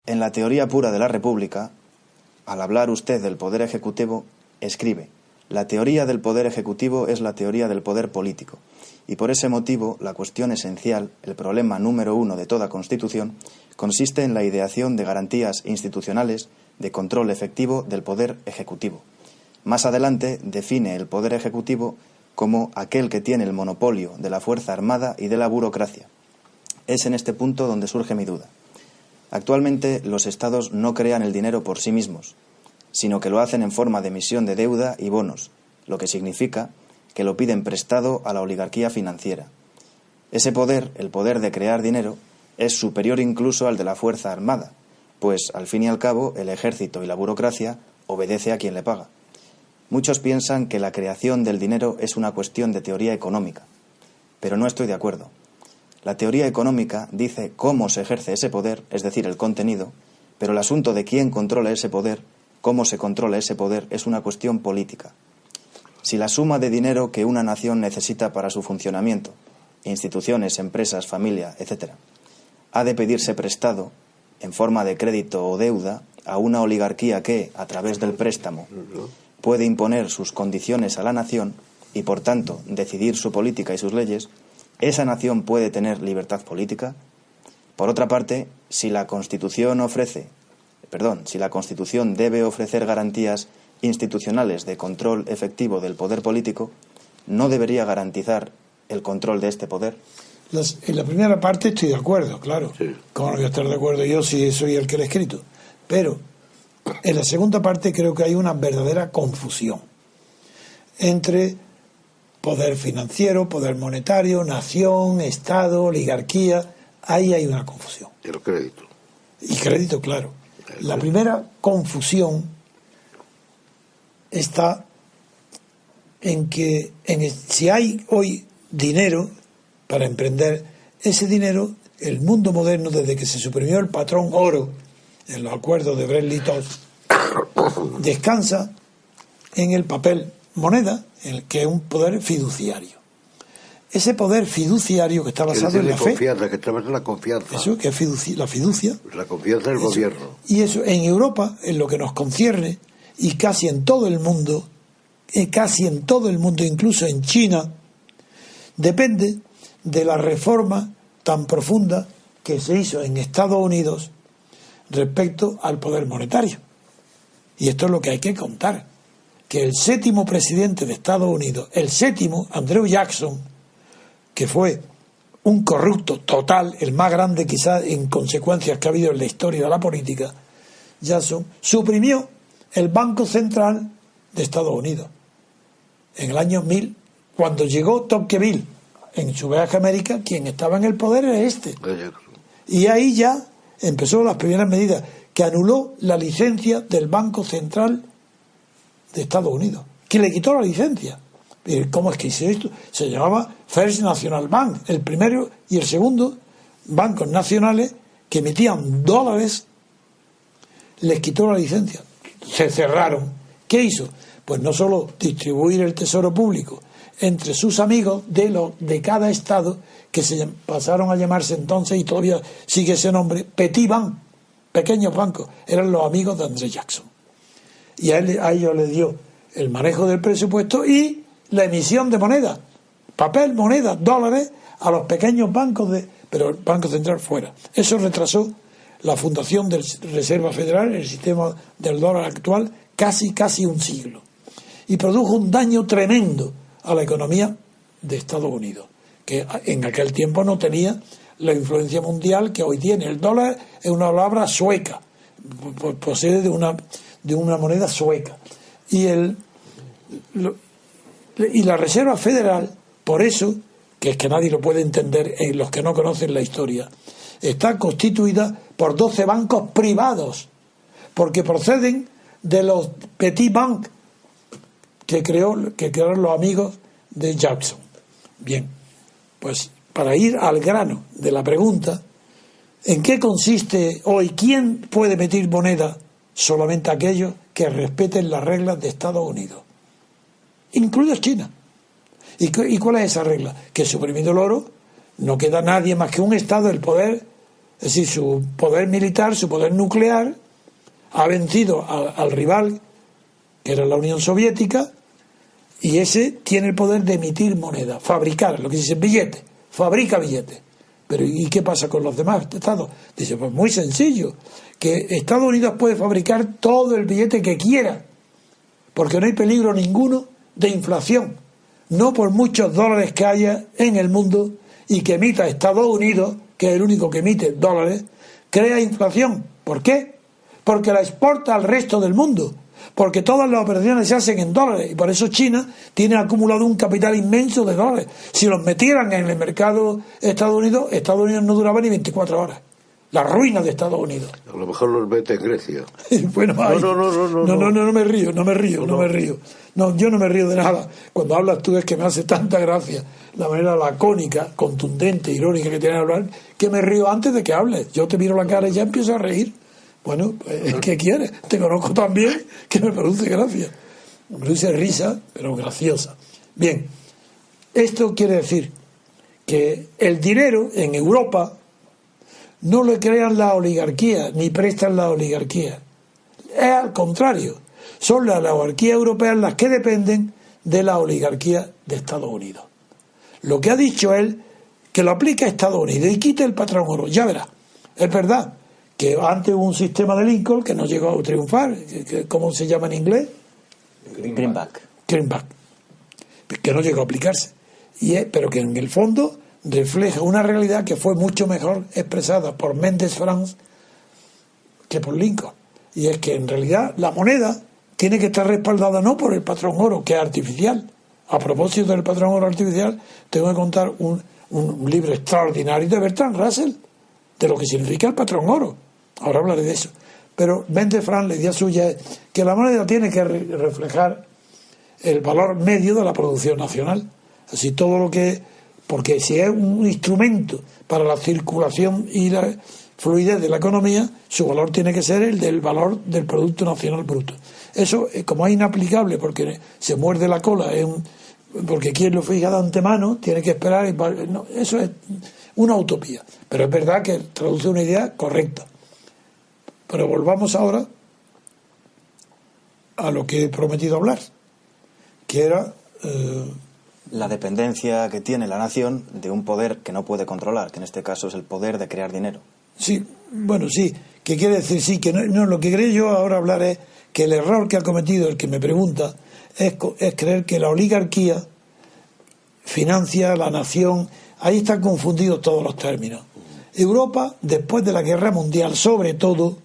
En la teoría pura de la República, al hablar usted del poder ejecutivo, escribe: la teoría del poder ejecutivo es la teoría del poder político, y por ese motivo la cuestión esencial, el problema número uno de toda Constitución, consiste en la ideación de garantías institucionales de control efectivo del poder ejecutivo. Más adelante define el poder ejecutivo como aquel que tiene el monopolio de la fuerza armada y de la burocracia. Es en este punto donde surge mi duda. Actualmente los Estados no crean el dinero por sí mismos, sino que lo hacen en forma de emisión de deuda y bonos, lo que significa que lo piden prestado a la oligarquía financiera. Ese poder, el poder de crear dinero, es superior incluso al de la fuerza armada, pues al fin y al cabo el ejército y la burocracia obedece a quien le paga. Muchos piensan que la creación del dinero es una cuestión de teoría económica, pero no estoy de acuerdo. La teoría económica dice cómo se ejerce ese poder, es decir, el contenido, pero el asunto de quién controla ese poder, cómo se controla ese poder, es una cuestión política. Si la suma de dinero que una nación necesita para su funcionamiento, instituciones, empresas, familia, etc., ha de pedirse prestado, en forma de crédito o deuda, a una oligarquía que, a través del préstamo, puede imponer sus condiciones a la nación y, por tanto, decidir su política y sus leyes, ¿esa nación puede tener libertad política? Por otra parte, si la Constitución debe ofrecer garantías institucionales de control efectivo del poder político, ¿no debería garantizar el control de este poder? En la primera parte estoy de acuerdo, claro. Sí. ¿Cómo no voy a estar de acuerdo yo si soy el que lo he escrito? Pero en la segunda parte creo que hay una verdadera confusión entre poder financiero, poder monetario, nación, Estado, oligarquía. Ahí hay una confusión. Y el crédito. Y crédito, claro. La primera confusión está en que si hay hoy dinero para emprender, ese dinero, el mundo moderno, desde que se suprimió el patrón oro en los acuerdos de Bretton Woods, descansa en el papel moneda, que es un poder fiduciario. Ese poder fiduciario que está basado en la fe, que está basado en la confianza. Eso que es la fiducia, la confianza del gobierno. Y eso en Europa, en lo que nos concierne, y casi en todo el mundo, incluso en China, depende de la reforma tan profunda que se hizo en Estados Unidos respecto al poder monetario. Y esto es lo que hay que contar, que el 7º presidente de Estados Unidos, el 7º, Andrew Jackson, que fue un corrupto total, el más grande quizás en consecuencias que ha habido en la historia de la política, Jackson suprimió el Banco Central de Estados Unidos en el año 1000, cuando llegó Tocqueville en su viaje a América. Quien estaba en el poder era este, y ahí ya empezó las primeras medidas, que anuló la licencia del Banco Central de Estados Unidos, que le quitó la licencia. ¿Cómo es que hizo esto? Se llamaba First National Bank, el primero y el segundo bancos nacionales que emitían dólares, les quitó la licencia, se cerraron. ¿Qué hizo? Pues no solo distribuir el tesoro público entre sus amigos de cada estado, que se pasaron a llamarse entonces, y todavía sigue ese nombre, Petit Bank, pequeños bancos, eran los amigos de Andrew Jackson. Y a ellos les dio el manejo del presupuesto y la emisión de moneda, papel, moneda, dólares, a los pequeños bancos, pero el Banco Central fuera. Eso retrasó la fundación de Reserva Federal, el sistema del dólar actual, casi un siglo. Y produjo un daño tremendo a la economía de Estados Unidos, que en aquel tiempo no tenía la influencia mundial que hoy tiene. El dólar es una palabra sueca, procede de una moneda sueca. Y la Reserva Federal, por eso, que es que nadie lo puede entender en los que no conocen la historia, está constituida por 12 bancos privados, porque proceden de los Petit Bank que crearon los amigos de Jackson. Bien, pues para ir al grano de la pregunta, ¿en qué consiste hoy? ¿Quién puede emitir moneda? Solamente aquellos que respeten las reglas de Estados Unidos, incluidos China. ¿Y cuál es esa regla? Que suprimiendo el oro no queda nadie más que un Estado, el poder Es decir, su poder militar, su poder nuclear, ha vencido al rival, que era la Unión Soviética, y ese tiene el poder de emitir moneda, fabricar, lo que se dice billete, fabrica billetes. Pero ¿y qué pasa con los demás estados? Dice, pues muy sencillo, que Estados Unidos puede fabricar todo el billete que quiera, porque no hay peligro ninguno de inflación, no por muchos dólares que haya en el mundo y que emita Estados Unidos, que es el único que emite dólares, crea inflación. ¿Por qué? Porque la exporta al resto del mundo, porque todas las operaciones se hacen en dólares, y por eso China tiene acumulado un capital inmenso de dólares. Si los metieran en el mercado Estados Unidos no duraba ni 24 horas. La ruina de Estados Unidos. A lo mejor los mete en Grecia. Bueno, no me río. No, yo no me río de nada. Cuando hablas tú es que me hace tanta gracia la manera lacónica, contundente, irónica que tienes de hablar, que me río antes de que hables. Yo te miro la cara y ya empiezo a reír. Bueno, pues, ¿qué quieres? Te conozco tan bien que me produce gracia. Me produce risa, pero graciosa. Bien, esto quiere decir que el dinero en Europa no lo crean la oligarquía, ni prestan la oligarquía. Es al contrario. Son las oligarquías europeas las que dependen de la oligarquía de Estados Unidos. Lo que ha dicho él, que lo aplica a Estados Unidos y quita el patrón oro. Ya verá. Es verdad que antes hubo un sistema de Lincoln que no llegó a triunfar. ¿Cómo se llama en inglés? Greenback. Que no llegó a aplicarse. Pero que en el fondo refleja una realidad que fue mucho mejor expresada por Méndez France que por Lincoln. Y es que en realidad la moneda tiene que estar respaldada no por el patrón oro, que es artificial. A propósito del patrón oro artificial, tengo que contar un libro extraordinario de Bertrand Russell, de lo que significa el patrón oro. Ahora hablaré de eso. Pero Méndez France, la idea suya es que la moneda tiene que reflejar el valor medio de la producción nacional. Así todo lo que... Porque si es un instrumento para la circulación y la fluidez de la economía, su valor tiene que ser el del valor del Producto Nacional Bruto. Eso, como es inaplicable porque se muerde la cola, porque quien lo fija de antemano tiene que esperar. No, eso es una utopía. Pero es verdad que traduce una idea correcta. Pero volvamos ahora a lo que he prometido hablar, que era... la dependencia que tiene la nación de un poder que no puede controlar, que en este caso es el poder de crear dinero. Sí, bueno, sí, que quiere decir, sí, que no, lo que creo yo ahora hablar es que el error que ha cometido el que me pregunta es creer que la oligarquía financia a la nación. Ahí están confundidos todos los términos. Europa, después de la Guerra Mundial, sobre todo,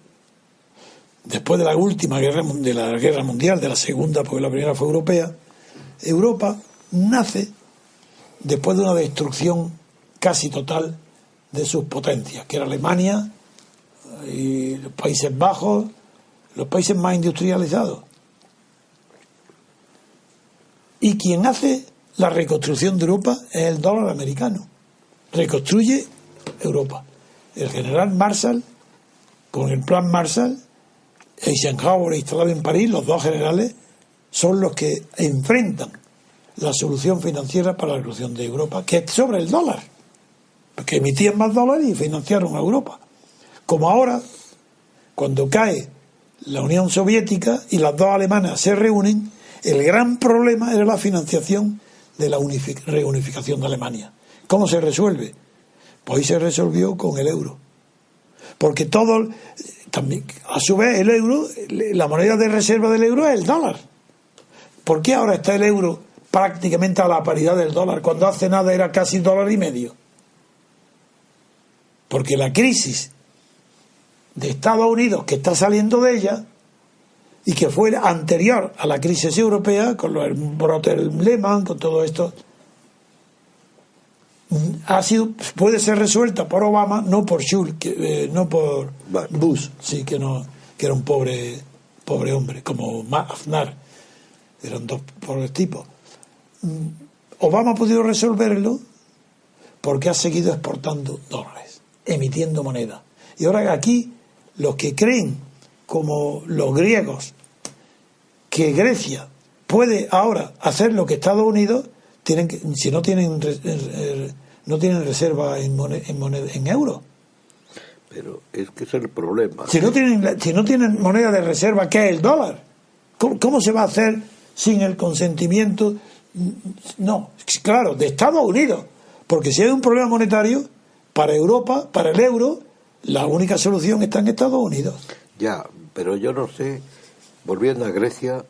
después de la última guerra mundial, de la segunda, porque la primera fue europea, Europa nace después de una destrucción casi total de sus potencias, que era Alemania y los Países Bajos, los países más industrializados. Y quien hace la reconstrucción de Europa es el dólar americano. Reconstruye Europa. El general Marshall, con el plan Marshall, Eisenhower instalado en París, los dos generales son los que enfrentan la solución financiera para la reconstrucción de Europa, que es sobre el dólar, porque emitían más dólares y financiaron a Europa. Como ahora, cuando cae la Unión Soviética y las dos alemanas se reúnen, el gran problema era la financiación de la reunificación de Alemania. ¿Cómo se resuelve? Pues hoy se resolvió con el euro. Porque todo, también, a su vez, el euro, la moneda de reserva del euro es el dólar. ¿Por qué ahora está el euro prácticamente a la paridad del dólar, cuando hace nada era casi $1.50? Porque la crisis de Estados Unidos, que está saliendo de ella, y que fue anterior a la crisis europea, con los brotes Lehman, con todo esto, puede ser resuelta por Obama, no por Schultz, no por Bush, sí, que era un pobre hombre, como Aznar, eran dos pobres tipos. Obama ha podido resolverlo porque ha seguido exportando dólares, emitiendo moneda. Y ahora aquí los que creen, como los griegos, que Grecia puede ahora hacer lo que Estados Unidos, si no tienen reserva en euros. Pero es que ese es el problema. Si no tienen moneda de reserva, ¿qué es el dólar? ¿Cómo se va a hacer sin el consentimiento? No, claro, de Estados Unidos. Porque si hay un problema monetario, para Europa, para el euro, la única solución está en Estados Unidos. Ya, pero yo no sé, volviendo a Grecia,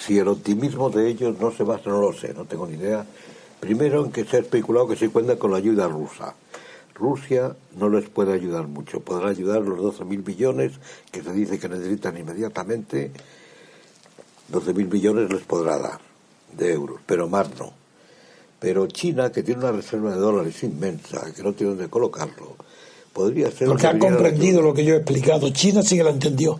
si el optimismo de ellos no se basa, no lo sé, no tengo ni idea. Primero, en que se ha especulado que se cuenta con la ayuda rusa. Rusia no les puede ayudar mucho. Podrá ayudar los 12.000 billones que se dice que necesitan inmediatamente. 12.000 billones les podrá dar de euros, pero más no. Pero China, que tiene una reserva de dólares inmensa, que no tiene dónde colocarlo, podría ser... Porque ha comprendido lo que yo he explicado. China sí que lo entendió.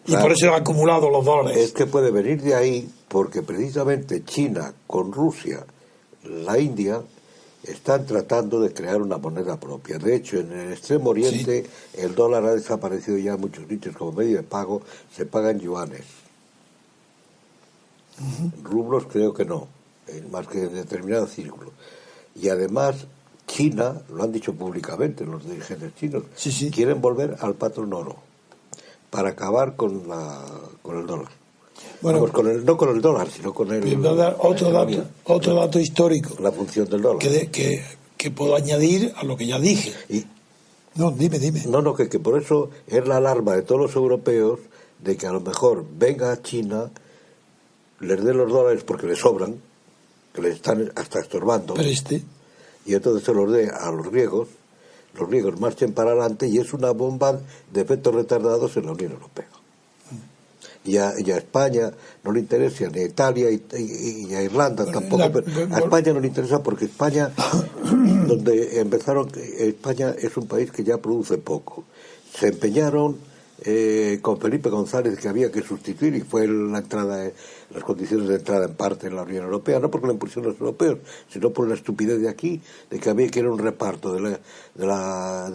Y por eso ha acumulado los dólares. Es que puede venir de ahí, porque precisamente China con Rusia, la India, están tratando de crear una moneda propia. De hecho, en el Extremo Oriente, sí, el dólar ha desaparecido ya en muchos sitios como medio de pago, se pagan yuanes. Rublos creo que no, más que en determinados círculos. Y además, China, lo han dicho públicamente los dirigentes chinos, sí, quieren volver al patrón oro para acabar con el dólar. Bueno, vamos, no con el dólar, sino con el... Voy a dar otro dato histórico. La función del dólar. Que puedo añadir a lo que ya dije. No, dime. No, que por eso es la alarma de todos los europeos de que a lo mejor venga a China, les dé los dólares porque les sobran, que les están hasta estorbando. Y entonces se los dé a los griegos marchen para adelante y es una bomba de efectos retardados en la Unión Europea. Y a España no le interesa, ni a Italia y a Irlanda tampoco, pero a España no le interesa porque España, donde empezaron, España es un país que ya produce poco. Se empeñaron con Felipe González que había que sustituir y fue las condiciones de entrada en parte en la Unión Europea, no porque lo impusieron los europeos, sino por la estupidez de aquí, de que había que ir a un reparto de la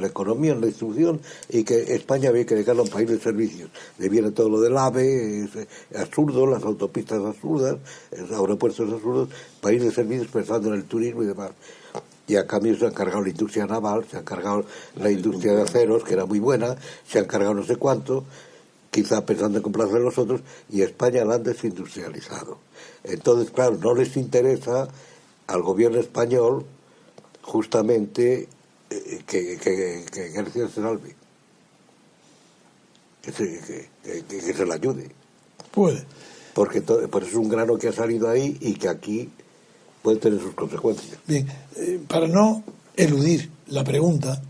economía en la distribución y que España había que dejarlo a un país de servicios. De viene todo lo del AVE, es absurdo, las autopistas absurdas, los aeropuertos absurdos, país de servicios pensando en el turismo y demás. Y a cambio se han cargado la industria naval, se han cargado la industria de aceros, que era muy buena, se han cargado no sé cuánto, quizá pensando en complacer a los otros, y España la han desindustrializado. Entonces, claro, no les interesa al gobierno español justamente que Grecia se salve, que se le ayude. Puede. Porque por eso es un grano que ha salido ahí y que aquí puede tener sus consecuencias. Bien, para no eludir la pregunta,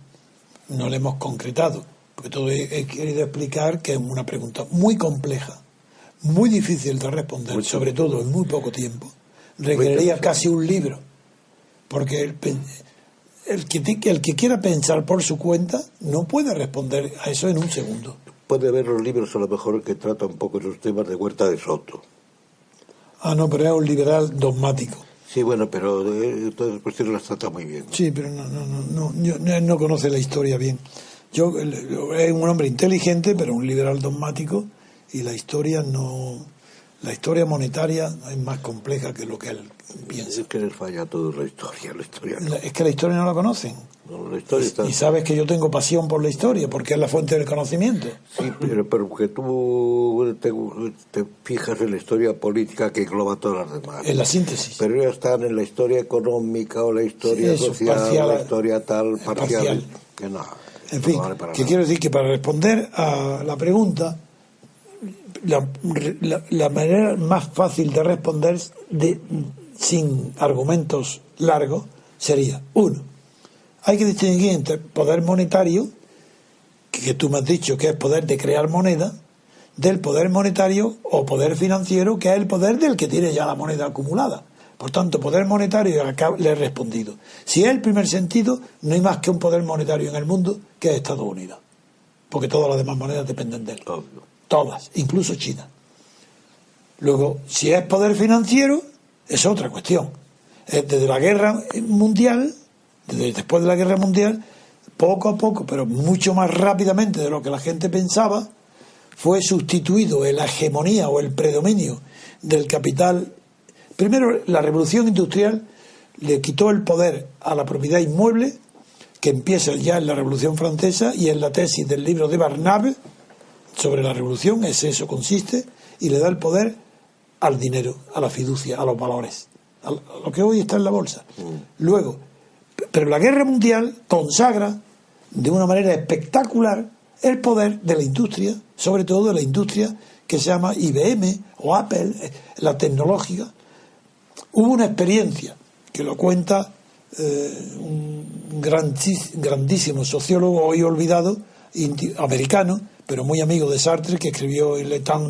no la hemos concretado, porque todo he querido explicar que es una pregunta muy compleja, muy difícil de responder, mucho, sobre todo en muy poco tiempo. Requeriría casi un libro, porque el que quiera pensar por su cuenta no puede responder a eso en un segundo. Puede ver los libros a lo mejor que trata un poco esos temas de Huerta de Soto. Ah, no, pero es un liberal dogmático. Sí, bueno, pero todas las cuestiones las trata muy bien. Sí, pero no conoce la historia bien. Es un hombre inteligente, pero un liberal dogmático, y la historia monetaria es más compleja que lo que él piensa. Es que les falla todo la historia Es que la historia no la conocen. No, la historia está... Y sabes que yo tengo pasión por la historia, porque es la fuente del conocimiento. Sí, pero que tú te fijas en la historia política que engloba todas las demás. En la síntesis. Pero ellos están en la historia económica o la historia social, parcial, la historia parcial. Que no. En fin, vale, que quiero decir que para responder a la pregunta, la manera más fácil de responder sin argumentos largos sería: uno, hay que distinguir entre poder monetario, que tú me has dicho que es poder de crear moneda, del poder monetario o poder financiero, que es el poder del que tiene ya la moneda acumulada. Por tanto, poder monetario, acá le he respondido. Si es el primer sentido, no hay más que un poder monetario en el mundo, que es Estados Unidos, porque todas las demás monedas dependen de él. Todas, incluso China. Luego, si es poder financiero, es otra cuestión. Desde la guerra mundial, después de la guerra mundial, poco a poco, pero mucho más rápidamente de lo que la gente pensaba, fue sustituido la hegemonía o el predominio del capital. Primero, la revolución industrial le quitó el poder a la propiedad inmueble, que empieza ya en la Revolución Francesa y en la tesis del libro de Barnave sobre la revolución, eso consiste, y le da el poder al dinero, a la fiducia, a los valores, a lo que hoy está en la bolsa. Luego, pero la guerra mundial consagra de una manera espectacular el poder de la industria, sobre todo de la industria que se llama IBM o Apple, la tecnológica. Hubo una experiencia que lo cuenta un grandísimo sociólogo hoy olvidado, americano, pero muy amigo de Sartre, que escribió el État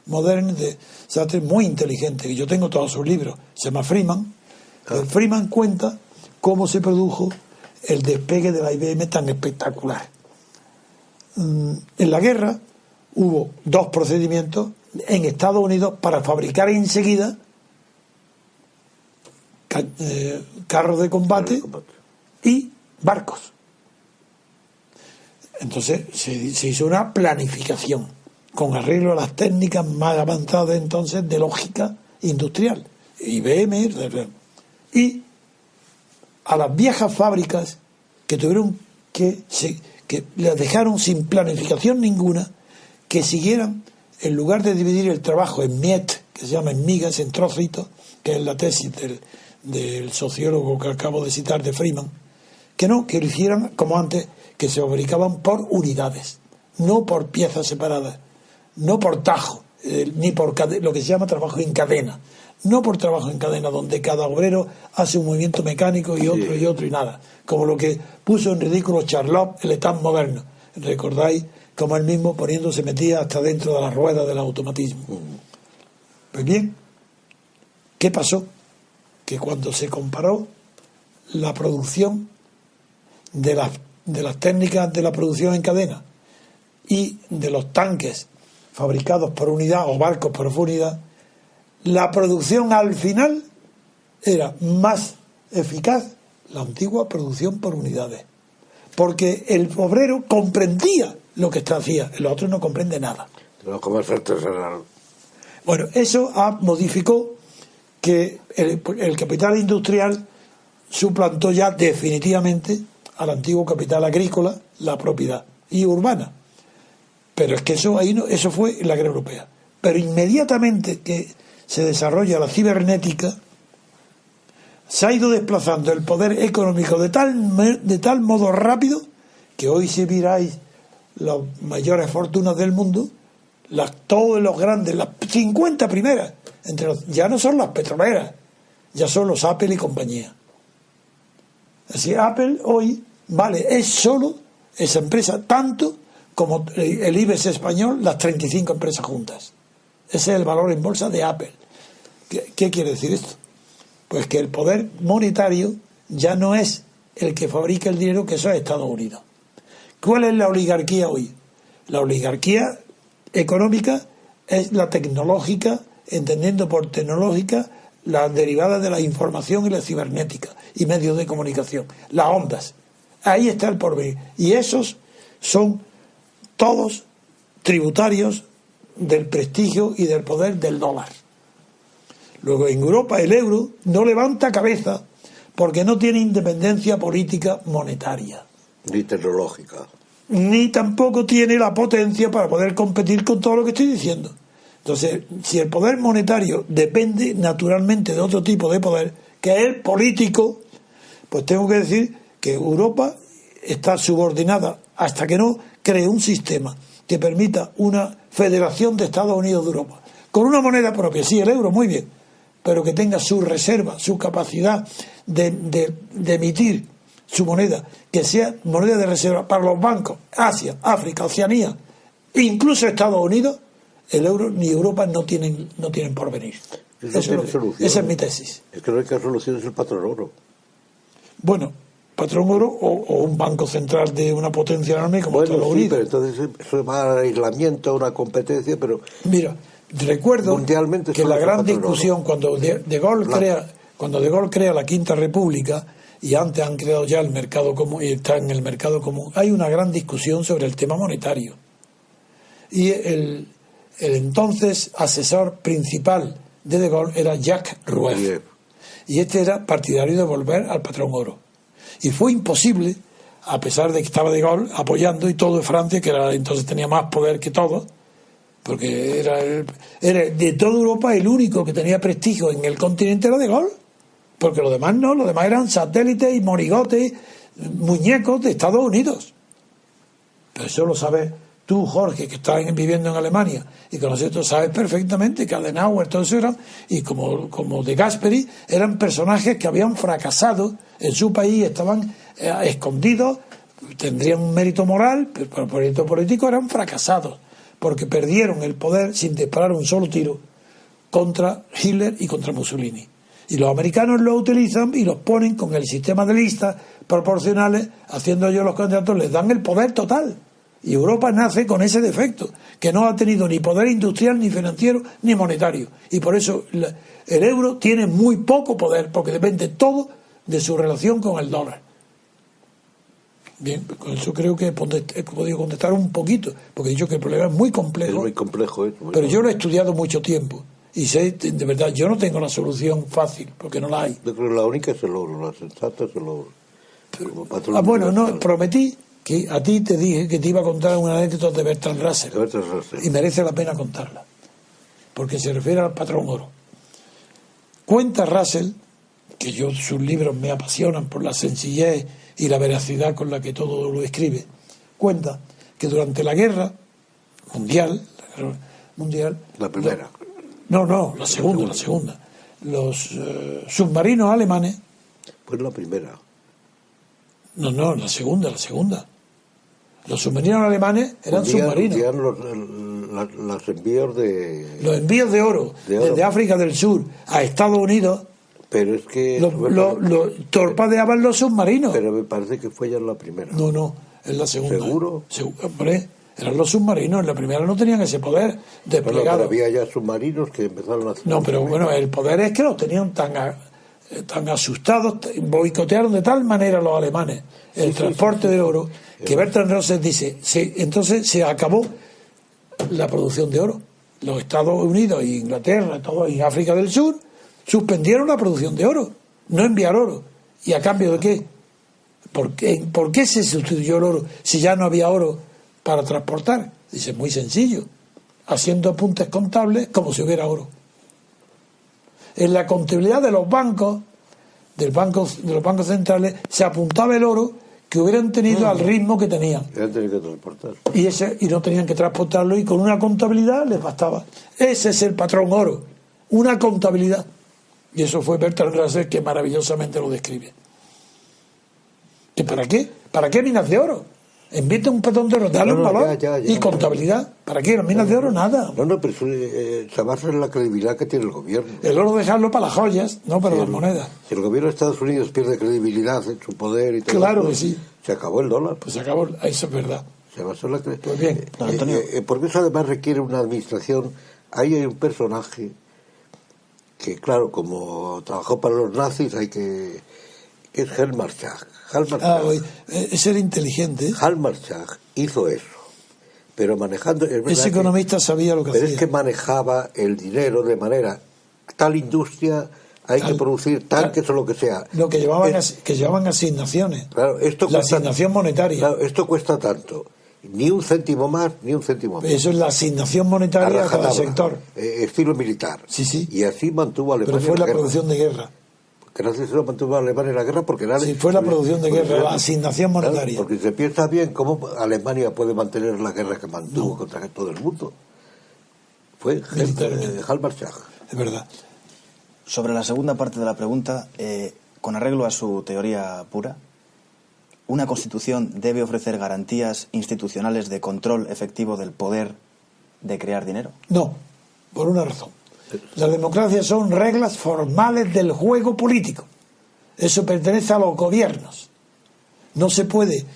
moderne de Sartre, muy inteligente, que yo tengo todos sus libros, se llama Freeman. Freeman cuenta cómo se produjo el despegue de la IBM tan espectacular. En la guerra hubo dos procedimientos en Estados Unidos para fabricar enseguida carros de combate y barcos. Entonces se hizo una planificación con arreglo a las técnicas más avanzadas entonces de lógica industrial, IBM, y a las viejas fábricas que tuvieron que las dejaron sin planificación ninguna, que siguieran, en lugar de dividir el trabajo en miet, que se llama en migas, en trocitos, que es la tesis del sociólogo que acabo de citar, de Freeman, que lo hicieran como antes, que se fabricaban por unidades, no por piezas separadas, no por tajo, ni por lo que se llama trabajo en cadena, no por trabajo en cadena, donde cada obrero hace un movimiento mecánico y otro y otro y nada, como lo que puso en ridículo Charlot, el État moderno. ¿Recordáis cómo él mismo se metía hasta dentro de las ruedas del automatismo? Pues bien, ¿qué pasó? Que cuando se comparó la producción de las técnicas de la producción en cadena y de los tanques fabricados por unidad o barcos por unidad, la producción al final era más eficaz la antigua producción por unidades, porque el obrero comprendía lo que hacía, el otro no comprende nada. Bueno, eso modificó que el capital industrial suplantó ya definitivamente al antiguo capital agrícola, la propiedad y urbana. Pero es que eso fue en la guerra europea. Pero inmediatamente que se desarrolla la cibernética, se ha ido desplazando el poder económico de tal modo rápido que hoy, si miráis las mayores fortunas del mundo, todos los grandes, las 50 primeras, ya no son las petroleras, ya son los Apple y compañía. Así, Apple hoy es solo esa empresa tanto como el IBEX español, las 35 empresas juntas. Ese es el valor en bolsa de Apple. ¿Qué quiere decir esto? Pues que el poder monetario ya no es el que fabrica el dinero, que eso es Estados Unidos. ¿Cuál es la oligarquía hoy? La oligarquía económica es la tecnológica, entendiendo por tecnológica las derivadas de la información y la cibernética y medios de comunicación, las ondas. Ahí está el porvenir. Y esos son todos tributarios del prestigio y del poder del dólar. Luego, en Europa el euro no levanta cabeza porque no tiene independencia política monetaria. Ni tecnológica. Ni tampoco tiene la potencia para poder competir con todo lo que estoy diciendo. Entonces, si el poder monetario depende naturalmente de otro tipo de poder, que es el político, pues tengo que decir que Europa está subordinada hasta que no cree un sistema que permita una federación de Estados Unidos de Europa, con una moneda propia, sí, el euro, muy bien, pero que tenga su reserva, su capacidad de emitir su moneda, que sea moneda de reserva para los bancos, Asia, África, Oceanía, incluso Estados Unidos. El euro ni Europa no tienen porvenir. Esa es mi tesis. Es que la única solución es el patrón oro. Bueno, patrón oro o un banco central de una potencia enorme como Estados Unidos. Pero entonces eso va al aislamiento, a una competencia, pero... Mira, recuerdo que la gran discusión cuando De Gaulle crea la Quinta República, y antes han creado ya el mercado común y está en el mercado común, hay una gran discusión sobre el tema monetario. Y el entonces asesor principal de Gaulle era Jacques Rueff. Y este era partidario de volver al patrón oro. Y fue imposible a pesar de que estaba de Gaulle apoyando, y todo de Francia, que era entonces tenía más poder que todos, porque era de toda Europa el único que tenía prestigio en el continente era de Gaulle, porque los demás no, los demás eran satélites y monigotes, muñecos de Estados Unidos. Pero eso lo sabes tú, Jorge, que estás viviendo en Alemania, y con nosotros sabes perfectamente que Adenauer, todo eso eran, y como de Gasperi, eran personajes que habían fracasado en su país, estaban escondidos, tendrían un mérito moral, pero por mérito político eran fracasados, porque perdieron el poder sin disparar un solo tiro contra Hitler y contra Mussolini. Y los americanos lo utilizan y los ponen con el sistema de listas proporcionales, haciendo ellos los candidatos, les dan el poder total. Y Europa nace con ese defecto, que no ha tenido ni poder industrial, ni financiero, ni monetario. Y por eso el euro tiene muy poco poder, porque depende todo de su relación con el dólar. Bien, con eso creo que he podido contestar un poquito, porque he dicho que el problema es muy complejo. Es muy complejo, pero yo lo he estudiado mucho tiempo. Y sé, de verdad, yo no tengo la solución fácil, porque no la hay. Yo creo que la única es el oro, la sensata es el oro. Bueno, no, prometí que a ti te dije que te iba a contar una anécdota de Bertrand Russell. Y merece la pena contarla, porque se refiere al patrón oro. Cuenta Russell, que sus libros me apasionan por la sencillez y la veracidad con la que todo lo escribe, cuenta que durante la guerra mundial, la primera. La segunda. Los submarinos alemanes. Pues la primera. No, la segunda. Los submarinos alemanes eran submarinos. Los envíos de... Los envíos de oro desde África del Sur a Estados Unidos. Pero es que... Los torpedeaban los submarinos. Pero me parece que fue ya la primera. No, es la segunda. ¿Seguro? Hombre, eran los submarinos. En la primera no tenían ese poder desplegado. Pero había ya submarinos que empezaron a hacer... No, pero bueno, el poder es que los tenían tan asustados, boicotearon de tal manera los alemanes el transporte de oro, que Bertrand Russell dice, entonces se acabó la producción de oro. Los Estados Unidos e Inglaterra, todo en África del Sur, suspendieron la producción de oro, no enviar oro. ¿Y a cambio de qué? ¿Por qué se sustituyó el oro si ya no había oro para transportar? Dice, muy sencillo, haciendo apuntes contables como si hubiera oro. En la contabilidad de los bancos, de los bancos centrales, se apuntaba el oro que hubieran tenido al ritmo que tenían. Tenían que transportar. Y no tenían que transportarlo, y con una contabilidad les bastaba. Ese es el patrón oro, una contabilidad. Y eso fue Bertrand Russell, que maravillosamente lo describe. ¿Y para qué? ¿Para qué minas de oro? Invierte un patrón de oro, dale un valor y contabilidad. ¿Para qué? Las minas de oro, nada. No, pero se basa en la credibilidad que tiene el gobierno. El oro dejarlo para las joyas, no para las monedas. Si el gobierno de Estados Unidos pierde credibilidad en su poder y todo claro eso, que sí. Se acabó el dólar. Pues se acabó, eso es verdad. Se basa en la credibilidad. Pues bien, Antonio. Porque eso además requiere una administración. Ahí hay un personaje que, claro, como trabajó para los nazis, que es Hjalmar Schacht. Ese era inteligente. Hjalmar Schacht hizo eso, pero manejando... Ese economista sabía lo que hacía. Pero es que manejaba el dinero de manera... Tal industria, hay que producir tanques o lo que sea. Lo que llevaban asignaciones. Claro, la asignación monetaria. Claro, esto cuesta tanto. Ni un céntimo más, ni un céntimo menos. Eso es la asignación monetaria a cada sector. Estilo militar. Sí. Y así mantuvo Alemania. Pero fue la producción de guerra. Gracias a eso mantuvo a Alemania en la guerra porque sí, fue la producción de guerra, la asignación monetaria. Porque se piensa bien cómo Alemania puede mantener la guerra que mantuvo contra todo el mundo. Fue Hjalmar Schacht. Es verdad. Sobre la segunda parte de la pregunta, con arreglo a su teoría pura, ¿una constitución debe ofrecer garantías institucionales de control efectivo del poder de crear dinero? No, por una razón. Las democracias son reglas formales del juego político. Eso pertenece a los gobiernos. No se puede.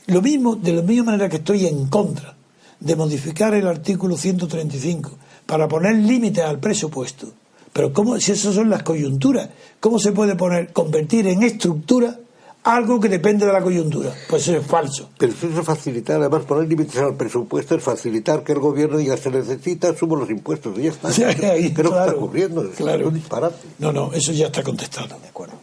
De la misma manera que estoy en contra de modificar el artículo 135 para poner límites al presupuesto. Pero si esas son las coyunturas, ¿cómo se puede convertir en estructura algo que depende de la coyuntura? Pues eso es falso. Pero eso es facilitar, además poner límites al presupuesto es facilitar que el gobierno diga se necesita, subo los impuestos y ya está. Sí, ahí, creo que está ocurriendo, claro. Es un disparate. No, eso ya está contestado. De acuerdo.